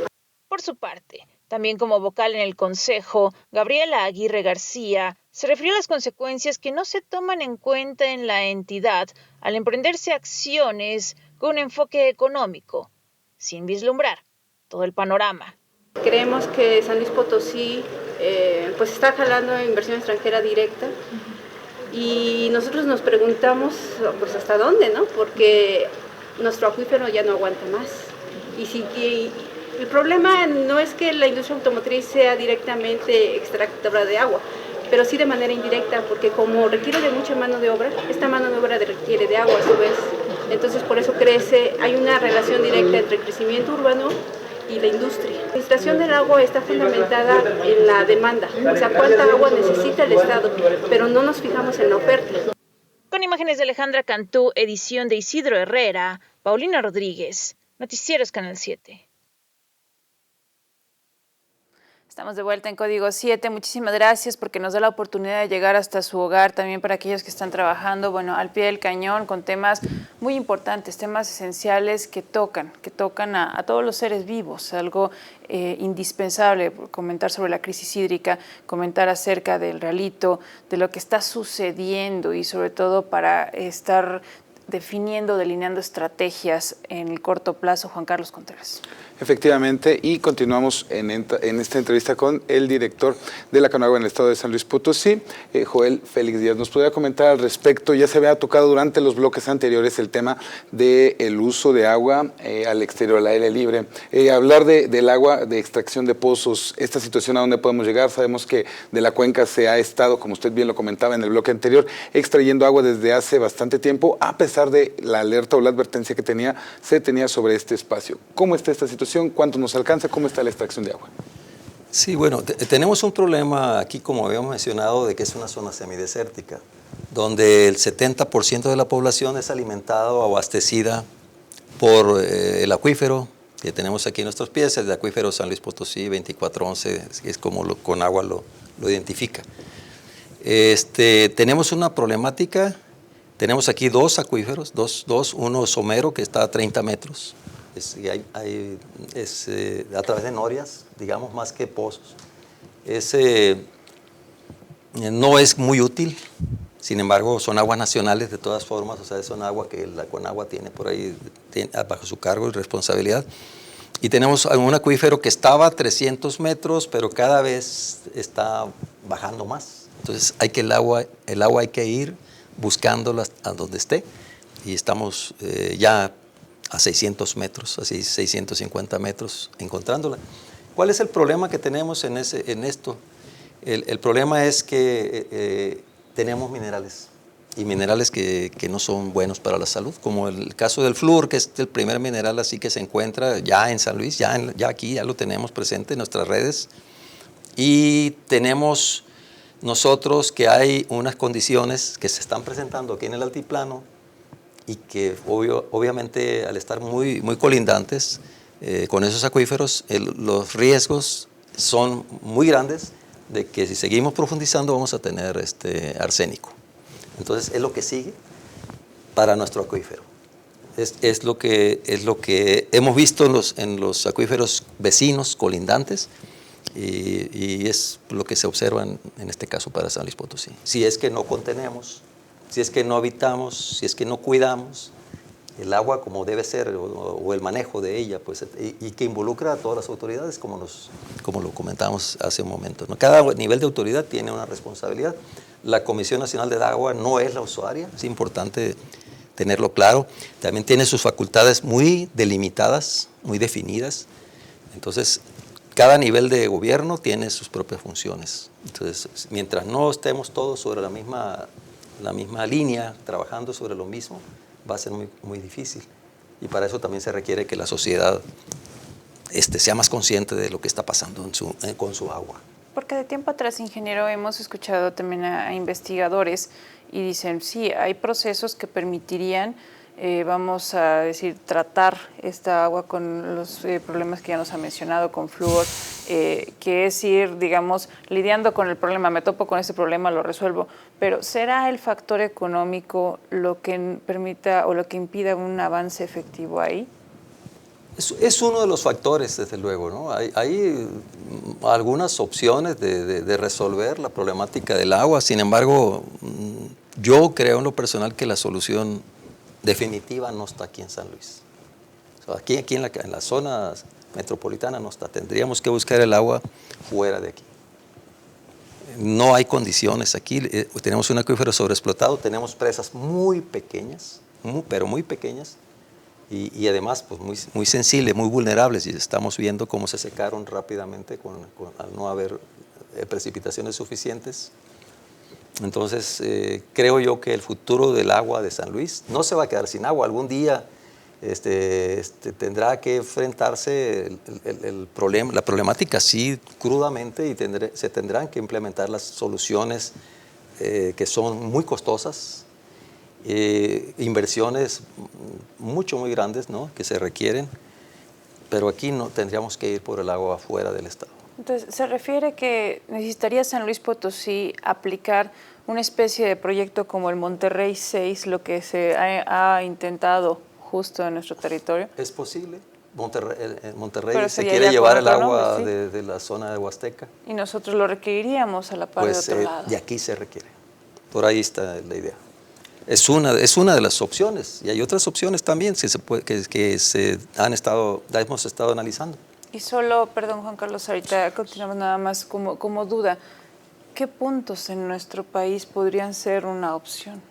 Por su parte, también como vocal en el Consejo, Gabriela Aguirre García se refirió a las consecuencias que no se toman en cuenta en la entidad al emprenderse acciones con un enfoque económico, sin vislumbrar todo el panorama. Creemos que San Luis Potosí pues está jalando inversión extranjera directa y nosotros nos preguntamos pues hasta dónde, ¿no? Porque nuestro acuífero ya no aguanta más. Y el problema no es que la industria automotriz sea directamente extractora de agua, pero sí de manera indirecta, porque como requiere de mucha mano de obra, esta mano de obra requiere de agua a su vez. Entonces por eso hay una relación directa entre el crecimiento urbano y la industria. La administración del agua está fundamentada en la demanda, o sea, cuánta agua necesita el Estado, pero no nos fijamos en la oferta. Con imágenes de Alejandra Cantú, edición de Isidro Herrera, Paulina Rodríguez, Noticieros Canal 7. Estamos de vuelta en Código 7. Muchísimas gracias porque nos da la oportunidad de llegar hasta su hogar, también para aquellos que están trabajando, bueno, al pie del cañón, con temas muy importantes, temas esenciales que tocan a todos los seres vivos, algo indispensable, comentar sobre la crisis hídrica, comentar acerca del realito, de lo que está sucediendo y sobre todo para estar delineando estrategias en el corto plazo. Juan Carlos Contreras. Efectivamente, y continuamos en esta entrevista con el director de la Conagua en el estado de San Luis Potosí, Joel Félix Díaz. ¿Nos podría comentar al respecto? Ya se había tocado durante los bloques anteriores el tema del uso de agua al exterior, al aire libre. Hablar del agua de extracción de pozos, esta situación a dónde podemos llegar. Sabemos que de la cuenca se ha estado, como usted bien lo comentaba en el bloque anterior, extrayendo agua desde hace bastante tiempo, a pesar de la alerta o la advertencia que se tenía sobre este espacio. ¿Cómo está esta situación? ¿Cuánto nos alcanza? ¿Cómo está la extracción de agua? Sí, bueno, tenemos un problema aquí, como habíamos mencionado, de que es una zona semidesértica, donde el 70% de la población es alimentada o abastecida por el acuífero que tenemos aquí en nuestros pies, el acuífero San Luis Potosí 2411, es como Conagua lo identifica. Tenemos una problemática, tenemos aquí dos acuíferos, uno somero que está a 30 metros, a través de norias, digamos, más que pozos. No es muy útil, sin embargo, son aguas nacionales de todas formas, o sea, son agua que la Conagua tiene por ahí bajo su cargo y responsabilidad. Y tenemos un acuífero que estaba a 300 metros, pero cada vez está bajando más. Entonces, el agua hay que ir buscándola a donde esté, y estamos ya a 600 metros, así 650 metros encontrándola. ¿Cuál es el problema que tenemos en esto? El problema es que tenemos minerales, y minerales que no son buenos para la salud, como el caso del flúor, que es el primer mineral así que se encuentra ya en San Luis, ya aquí ya lo tenemos presente en nuestras redes, y tenemos nosotros que hay unas condiciones que se están presentando aquí en el altiplano, y que obviamente al estar muy colindantes con esos acuíferos, los riesgos son muy grandes de que si seguimos profundizando vamos a tener arsénico. Entonces es lo que sigue para nuestro acuífero. Es lo que hemos visto en los acuíferos vecinos, colindantes, y es lo que se observa en este caso para San Luis Potosí. Si es que no contenemos, si es que no habitamos, si es que no cuidamos el agua como debe ser, o el manejo de ella, pues, y que involucra a todas las autoridades, como lo comentábamos hace un momento, ¿no? Cada nivel de autoridad tiene una responsabilidad. La Comisión Nacional del Agua no es la usuaria, es importante tenerlo claro. También tiene sus facultades muy delimitadas, muy definidas. Entonces, cada nivel de gobierno tiene sus propias funciones. Entonces, mientras no estemos todos sobre la misma línea, trabajando sobre lo mismo, va a ser muy, muy difícil. Y para eso también se requiere que la sociedad sea más consciente de lo que está pasando con su agua. Porque de tiempo atrás, ingeniero, hemos escuchado también a investigadores y dicen, sí, hay procesos que permitirían vamos a decir, tratar esta agua con los problemas que ya nos ha mencionado, con flúor, que es ir, digamos, lidiando con el problema, me topo con este problema, lo resuelvo, pero ¿será el factor económico lo que permita o lo que impida un avance efectivo ahí? Es uno de los factores, desde luego, ¿no? Hay algunas opciones de resolver la problemática del agua, sin embargo, yo creo en lo personal que la solución definitiva no está aquí en San Luis. O sea, aquí en la zona metropolitana no está, tendríamos que buscar el agua fuera de aquí. No hay condiciones aquí, tenemos un acuífero sobreexplotado, tenemos presas muy pequeñas, pero muy pequeñas, y además pues muy sensibles, muy vulnerables, y estamos viendo cómo se secaron rápidamente al no haber precipitaciones suficientes. Entonces, creo yo que el futuro del agua de San Luis no se va a quedar sin agua. Algún día tendrá que enfrentarse el problema, la problemática sí crudamente, y se tendrán que implementar las soluciones que son muy costosas, inversiones muy grandes, ¿no?, que se requieren, pero aquí no tendríamos que ir por el agua fuera del estado. Entonces, ¿se refiere que necesitaría San Luis Potosí aplicar una especie de proyecto como el Monterrey 6, lo que se ha intentado justo en nuestro territorio? Es posible. Monterrey se quiere llevar el agua de la zona de Huasteca. Y nosotros lo requeriríamos a la par de otro lado. De aquí se requiere. Por ahí está la idea. Es una de las opciones, y hay otras opciones también que hemos estado analizando. Y solo, perdón Juan Carlos, ahorita continuamos nada más como duda, ¿qué puntos en nuestro país podrían ser una opción?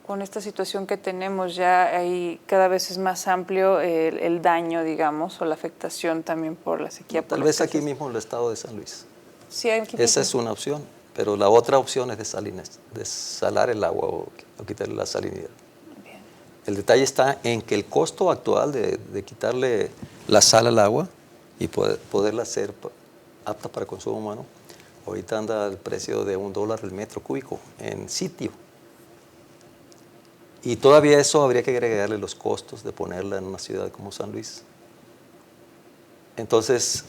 Con esta situación que tenemos ya, ahí cada vez es más amplio el daño, digamos, o la afectación también por la sequía. Tal vez aquí mismo en el estado de San Luis. Sí, aquí esa es una opción, pero la otra opción es desalar el agua o quitarle la salinidad. El detalle está en que el costo actual de quitarle la sal al agua y poderla hacer apta para consumo humano, ahorita anda al precio de $1 el metro cúbico en sitio. Y todavía eso habría que agregarle los costos de ponerla en una ciudad como San Luis. Entonces,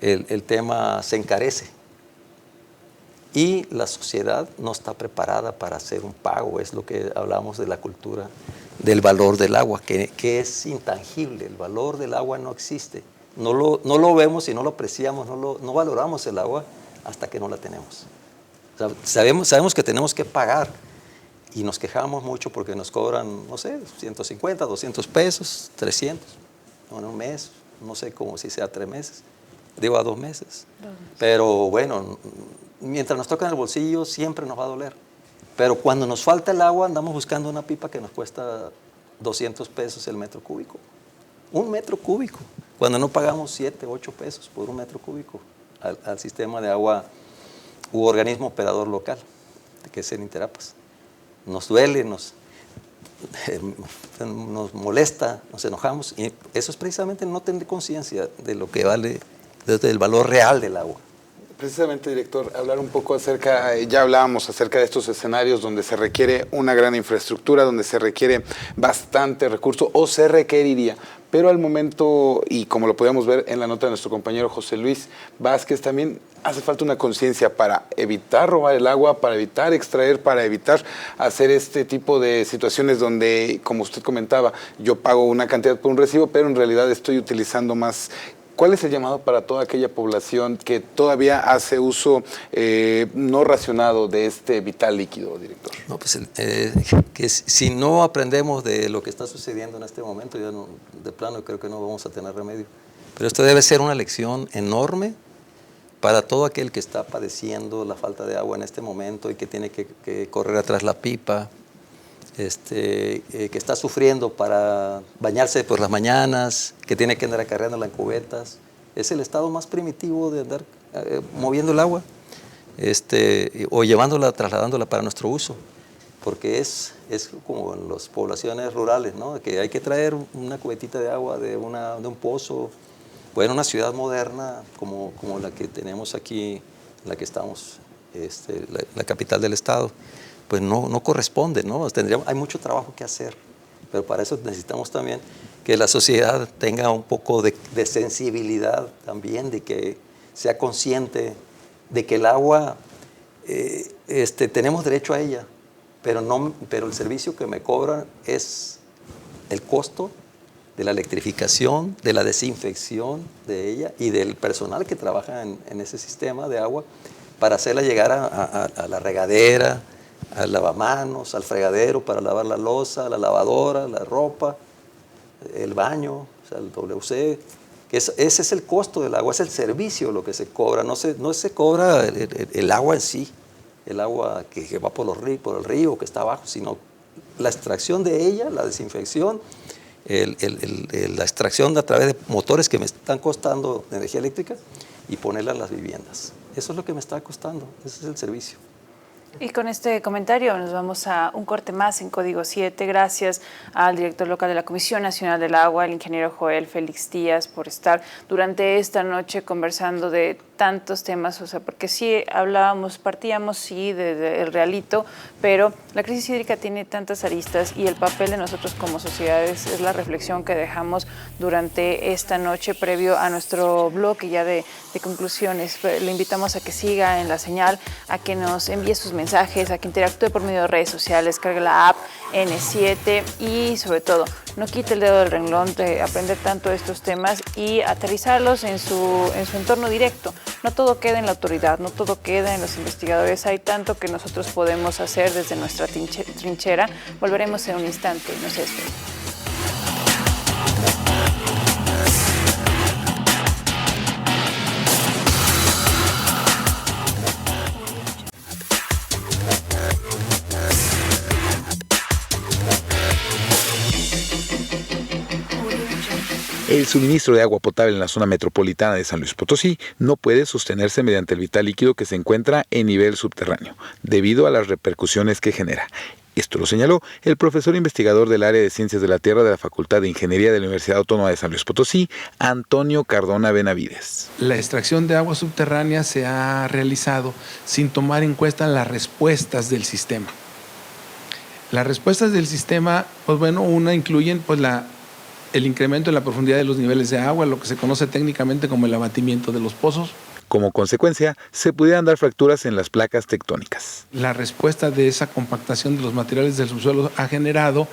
el tema se encarece. Y la sociedad no está preparada para hacer un pago, es lo que hablamos de la cultura del valor del agua, que es intangible. El valor del agua no existe. No lo vemos y no lo apreciamos, no valoramos el agua hasta que no la tenemos. O sea, sabemos que tenemos que pagar y nos quejamos mucho porque nos cobran, no sé, 150, 200 pesos, 300, en un mes, no sé cómo si sea 3 meses, digo a 2 meses. Pero bueno, mientras nos toca en el bolsillo siempre nos va a doler. Pero cuando nos falta el agua andamos buscando una pipa que nos cuesta 200 pesos el metro cúbico. Un metro cúbico. Cuando no pagamos 7, 8 pesos por un metro cúbico al sistema de agua u organismo operador local, que es en Interapas. Nos duele, nos molesta, nos enojamos, y eso es precisamente no tener conciencia de lo que vale, del valor real del agua. Precisamente, director, hablar un poco acerca, ya hablábamos acerca de estos escenarios donde se requiere una gran infraestructura, donde se requiere bastante recurso o se requeriría, pero al momento, y como lo podíamos ver en la nota de nuestro compañero José Luis Vázquez, también hace falta una conciencia para evitar robar el agua, para evitar extraer, para evitar hacer este tipo de situaciones donde, como usted comentaba, yo pago una cantidad por un recibo, pero en realidad estoy utilizando más. ¿Cuál es el llamado para toda aquella población que todavía hace uso no racionado de este vital líquido, director? No, pues que si no aprendemos de lo que está sucediendo en este momento, ya no, de plano creo que no vamos a tener remedio. Pero esto debe ser una lección enorme para todo aquel que está padeciendo la falta de agua en este momento y que tiene que correr atrás la pipa, que está sufriendo para bañarse por las mañanas, que tiene que andar acarreándola en cubetas. Es el estado más primitivo de andar moviendo el agua o llevándola, trasladándola para nuestro uso, porque es como en las poblaciones rurales, ¿no?, que hay que traer una cubetita de agua de un pozo. Bueno, una ciudad moderna como la que tenemos aquí, en la que estamos, la capital del estado, pues no corresponde, ¿no? Hay mucho trabajo que hacer, pero para eso necesitamos también que la sociedad tenga un poco de sensibilidad también, de que sea consciente de que el agua, tenemos derecho a ella, pero el servicio que me cobran es el costo de la electrificación, de la desinfección de ella y del personal que trabaja en ese sistema de agua para hacerla llegar a la regadera, al lavamanos, al fregadero para lavar la loza, la lavadora, la ropa, el baño, o sea, el WC. Ese es el costo del agua, es el servicio lo que se cobra, no se cobra el agua en sí, el agua que va por el río que está abajo, sino la extracción de ella, la desinfección, la extracción a través de motores que me están costando energía eléctrica y ponerla en las viviendas. Eso es lo que me está costando, ese es el servicio. Y con este comentario nos vamos a un corte más en Código 7. Gracias al director local de la Comisión Nacional del Agua, el ingeniero Joel Félix Díaz, por estar durante esta noche conversando de tantos temas, o sea, porque sí partíamos sí del realito, pero la crisis hídrica tiene tantas aristas y el papel de nosotros como sociedades es la reflexión que dejamos durante esta noche previo a nuestro bloque ya de conclusiones. Le invitamos a que siga en la señal, a que nos envíe sus mensajes, a que interactúe por medio de redes sociales, cargue la app N7 y sobre todo no quite el dedo del renglón de aprender tanto estos temas y aterrizarlos en su entorno directo. No todo queda en la autoridad, no todo queda en los investigadores, hay tanto que nosotros podemos hacer desde nuestra trinchera. Volveremos en un instante, no se despeguen. El suministro de agua potable en la zona metropolitana de San Luis Potosí no puede sostenerse mediante el vital líquido que se encuentra en nivel subterráneo, debido a las repercusiones que genera. Esto lo señaló el profesor investigador del área de Ciencias de la Tierra de la Facultad de Ingeniería de la Universidad Autónoma de San Luis Potosí, Antonio Cardona Benavides. La extracción de agua subterránea se ha realizado sin tomar en cuenta las respuestas del sistema. Las respuestas del sistema, incluyen el incremento en la profundidad de los niveles de agua, lo que se conoce técnicamente como el abatimiento de los pozos. Como consecuencia, se pudieran dar fracturas en las placas tectónicas. La respuesta de esa compactación de los materiales del subsuelo ha generado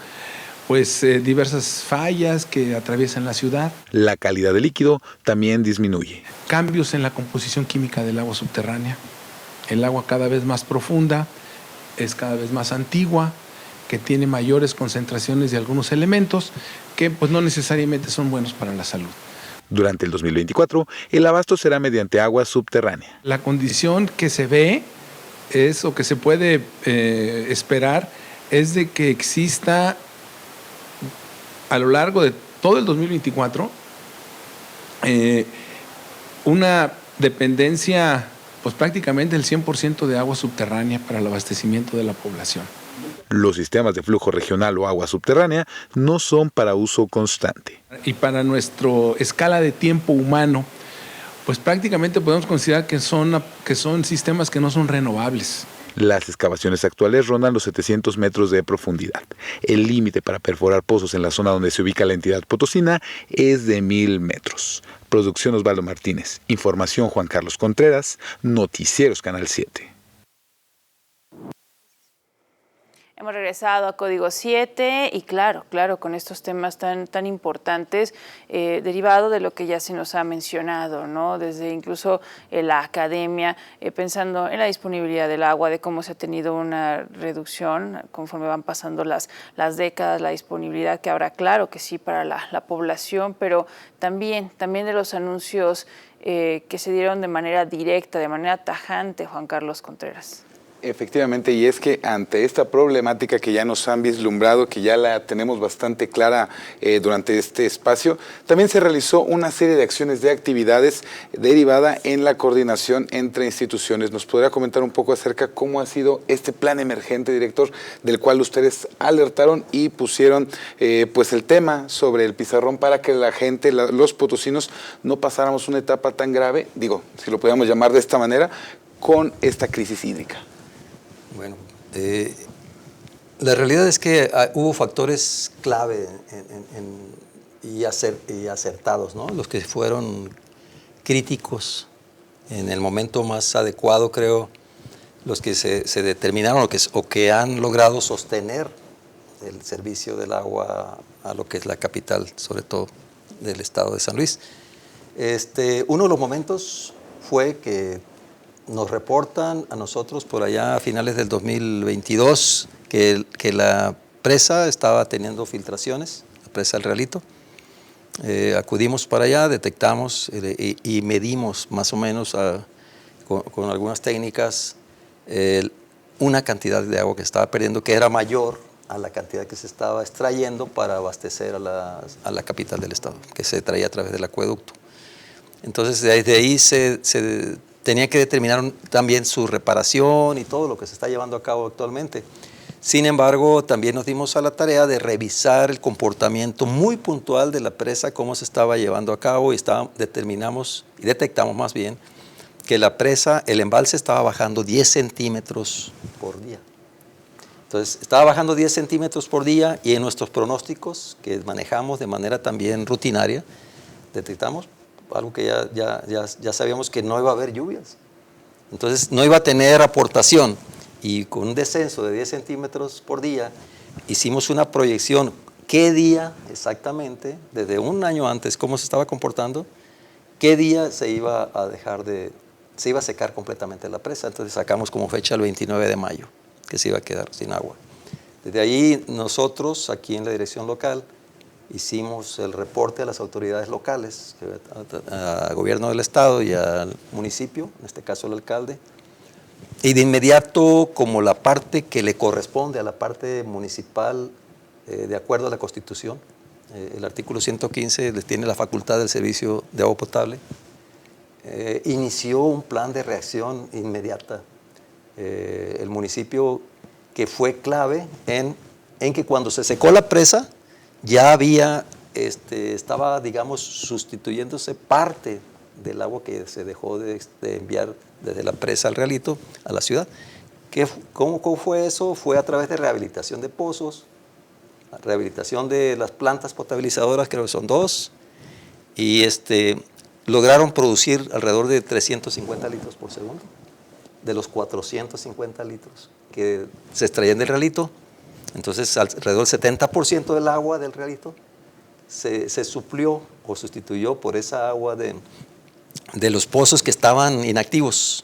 diversas fallas que atraviesan la ciudad. La calidad del líquido también disminuye. Cambios en la composición química del agua subterránea. El agua cada vez más profunda, es cada vez más antigua, que tiene mayores concentraciones de algunos elementos que no necesariamente son buenos para la salud. Durante el 2024, el abasto será mediante agua subterránea. La condición que se ve o que se puede esperar es de que exista a lo largo de todo el 2024 una dependencia prácticamente del 100% de agua subterránea para el abastecimiento de la población. Los sistemas de flujo regional o agua subterránea no son para uso constante. Y para nuestra escala de tiempo humano, prácticamente podemos considerar que son sistemas que no son renovables. Las excavaciones actuales rondan los 700 metros de profundidad. El límite para perforar pozos en la zona donde se ubica la entidad potosina es de 1000 metros. Producción Osvaldo Martínez. Información Juan Carlos Contreras. Noticieros Canal 7. Hemos regresado a Código 7 y claro, con estos temas tan importantes, derivado de lo que ya se nos ha mencionado, ¿no? Desde incluso la academia, pensando en la disponibilidad del agua, de cómo se ha tenido una reducción conforme van pasando las décadas, la disponibilidad que habrá, claro que sí, para la población, pero también de los anuncios que se dieron de manera directa, de manera tajante, Juan Carlos Contreras. Efectivamente, y es que ante esta problemática que ya nos han vislumbrado, que ya la tenemos bastante clara durante este espacio, también se realizó una serie de acciones de actividades derivada en la coordinación entre instituciones. ¿Nos podría comentar un poco acerca cómo ha sido este plan emergente, director, del cual ustedes alertaron y pusieron el tema sobre el pizarrón para que la gente, los potosinos, no pasáramos una etapa tan grave, si lo podíamos llamar de esta manera, con esta crisis hídrica? Bueno, La realidad es que hubo factores clave y acertados, ¿no? Los que fueron críticos en el momento más adecuado, creo, los que se determinaron o que han logrado sostener el servicio del agua a lo que es la capital, sobre todo del estado de San Luis. Uno de los momentos fue que nos reportan a nosotros por allá a finales del 2022 que la presa estaba teniendo filtraciones, la presa del Realito. Acudimos para allá, detectamos y medimos más o menos con algunas técnicas una cantidad de agua que estaba perdiendo, que era mayor a la cantidad que se estaba extrayendo para abastecer a la capital del estado, que se traía a través del acueducto. Entonces, desde ahí se tenía que determinar también su reparación y todo lo que se está llevando a cabo actualmente. Sin embargo, también nos dimos a la tarea de revisar el comportamiento muy puntual de la presa, cómo se estaba llevando a cabo, y detectamos más bien que la presa, el embalse estaba bajando 10 centímetros por día. Entonces, estaba bajando 10 centímetros por día, y en nuestros pronósticos, que manejamos de manera también rutinaria, detectamos algo que ya sabíamos, que no iba a haber lluvias. Entonces, no iba a tener aportación, y con un descenso de 10 centímetros por día, hicimos una proyección, qué día exactamente, desde un año antes, cómo se estaba comportando, qué día se iba a secar completamente la presa. Entonces sacamos como fecha el 29 de mayo, que se iba a quedar sin agua. Desde ahí nosotros, aquí en la dirección local, hicimos el reporte a las autoridades locales, al gobierno del estado y al municipio, en este caso el alcalde, y de inmediato, como la parte que le corresponde a la parte municipal, de acuerdo a la Constitución, el artículo 115 les tiene la facultad del servicio de agua potable, inició un plan de reacción inmediata. El municipio, que fue clave en que cuando se secó la presa, ya estaba, digamos, sustituyéndose parte del agua que se dejó de enviar desde la presa al Realito a la ciudad. ¿Cómo fue eso? Fue a través de rehabilitación de pozos, rehabilitación de las plantas potabilizadoras, creo que son 2, y lograron producir alrededor de 350 litros por segundo, de los 450 litros que se extraían del Realito. Entonces, alrededor del 70% del agua del Realito se suplió o sustituyó por esa agua de los pozos que estaban inactivos.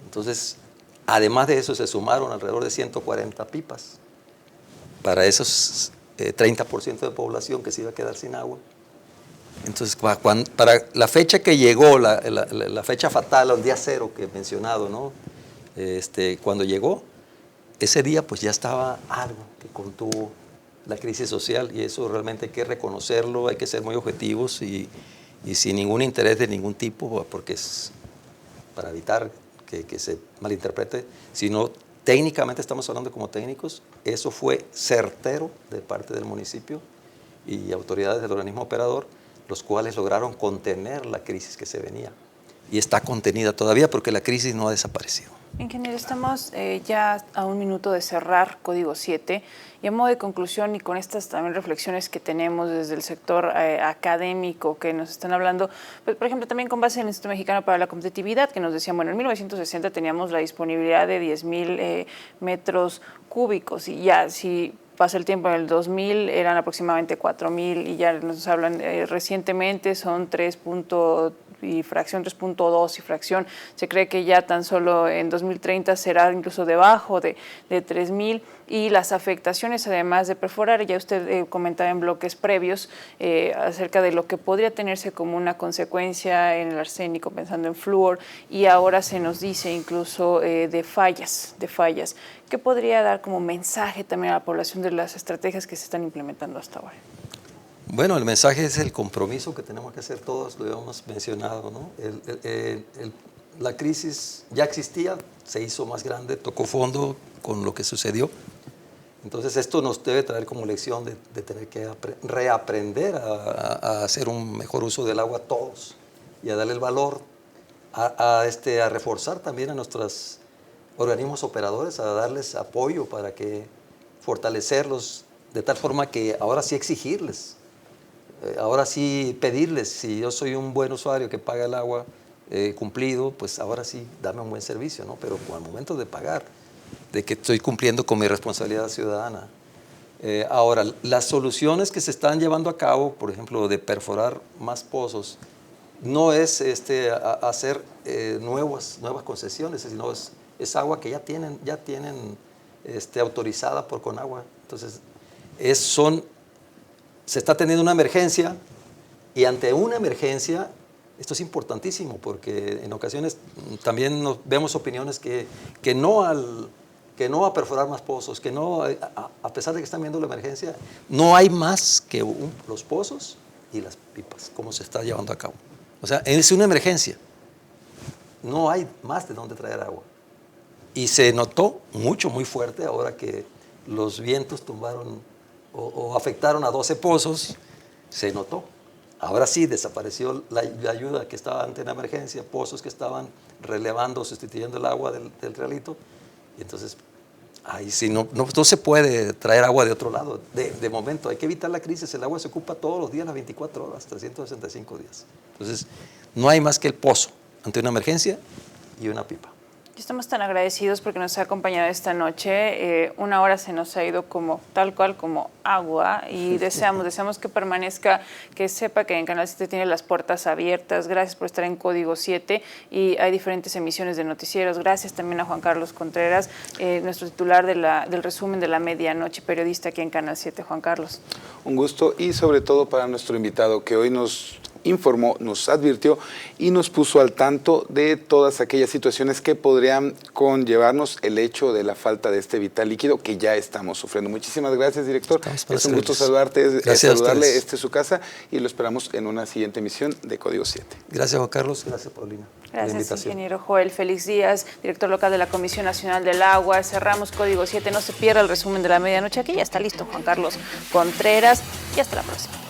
Entonces, además de eso, se sumaron alrededor de 140 pipas para esos 30% de población que se iba a quedar sin agua. Entonces, para la fecha que llegó, la fecha fatal, el día cero que he mencionado, ¿no? Cuando llegó, ese día pues ya estaba algo que contuvo la crisis social, y eso realmente hay que reconocerlo, hay que ser muy objetivos y sin ningún interés de ningún tipo, porque es para evitar que se malinterprete, sino técnicamente estamos hablando como técnicos. Eso fue certero de parte del municipio y autoridades del organismo operador, los cuales lograron contener la crisis que se venía, y está contenida todavía porque la crisis no ha desaparecido. Ingeniero, estamos ya a un minuto de cerrar Código 7, y a modo de conclusión, y con estas también reflexiones que tenemos desde el sector académico que nos están hablando, pues, por ejemplo, también con base en el Instituto Mexicano para la Competitividad, que nos decían, bueno, en 1960 teníamos la disponibilidad de 10,000 metros cúbicos, y ya si pasa el tiempo, en el 2000 eran aproximadamente 4,000, y ya nos hablan recientemente son 3.2 y fracción, se cree que ya tan solo en 2030 será incluso debajo de 3,000, y las afectaciones, además de perforar, ya usted comentaba en bloques previos acerca de lo que podría tenerse como una consecuencia en el arsénico, pensando en flúor, y ahora se nos dice incluso de fallas. ¿Qué podría dar como mensaje también a la población de las estrategias que se están implementando hasta ahora? Bueno, el mensaje es el compromiso que tenemos que hacer todos, lo hemos mencionado, ¿no? La crisis ya existía, se hizo más grande, tocó fondo con lo que sucedió. Entonces esto nos debe traer como lección de tener que reaprender a hacer un mejor uso del agua a todos, y a darle el valor, a reforzar también a nuestras organismos operadores, a darles apoyo para que fortalecerlos de tal forma que ahora sí exigirles, ahora sí pedirles, si yo soy un buen usuario que paga el agua cumplido, pues ahora sí dame un buen servicio, ¿no? Pero al momento de pagar, de que estoy cumpliendo con mi responsabilidad ciudadana. Ahora, las soluciones que se están llevando a cabo, por ejemplo, de perforar más pozos, no es hacer nuevas concesiones, sino es agua que ya tienen autorizada por Conagua. Entonces, se está teniendo una emergencia, y ante una emergencia, esto es importantísimo, porque en ocasiones también vemos opiniones que no a perforar más pozos, que no, a pesar de que están viendo la emergencia, no hay más que los pozos y las pipas, como se está llevando a cabo. O sea, es una emergencia, no hay más de dónde traer agua. Y se notó muy fuerte ahora que los vientos tumbaron o afectaron a 12 pozos, se notó. Ahora sí desapareció la ayuda que estaba ante la emergencia, pozos que estaban relevando, sustituyendo el agua del realito. Y entonces, ahí sí, no se puede traer agua de otro lado. De momento, hay que evitar la crisis. El agua se ocupa todos los días, las 24 horas, 365 días. Entonces, no hay más que el pozo ante una emergencia y una pipa. Estamos tan agradecidos porque nos ha acompañado esta noche. Una hora se nos ha ido tal cual como agua, y deseamos que permanezca, que sepa que en Canal 7 tiene las puertas abiertas. Gracias por estar en Código 7, y hay diferentes emisiones de noticieros. Gracias también a Juan Carlos Contreras, nuestro titular del resumen de la medianoche, periodista aquí en Canal 7. Juan Carlos. Un gusto, y sobre todo para nuestro invitado, que hoy nos informó, nos advirtió y nos puso al tanto de todas aquellas situaciones que podrían conllevarnos el hecho de la falta de este vital líquido que ya estamos sufriendo. Muchísimas gracias, director. Es un gusto saludarte, saludarle. Esta es su casa, y lo esperamos en una siguiente emisión de Código 7. Gracias, Juan Carlos. Gracias, Paulina. Gracias, ingeniero Joel Félix Díaz, director local de la Comisión Nacional del Agua. Cerramos Código 7. No se pierda el resumen de la medianoche. Aquí ya está listo Juan Carlos Contreras, y hasta la próxima.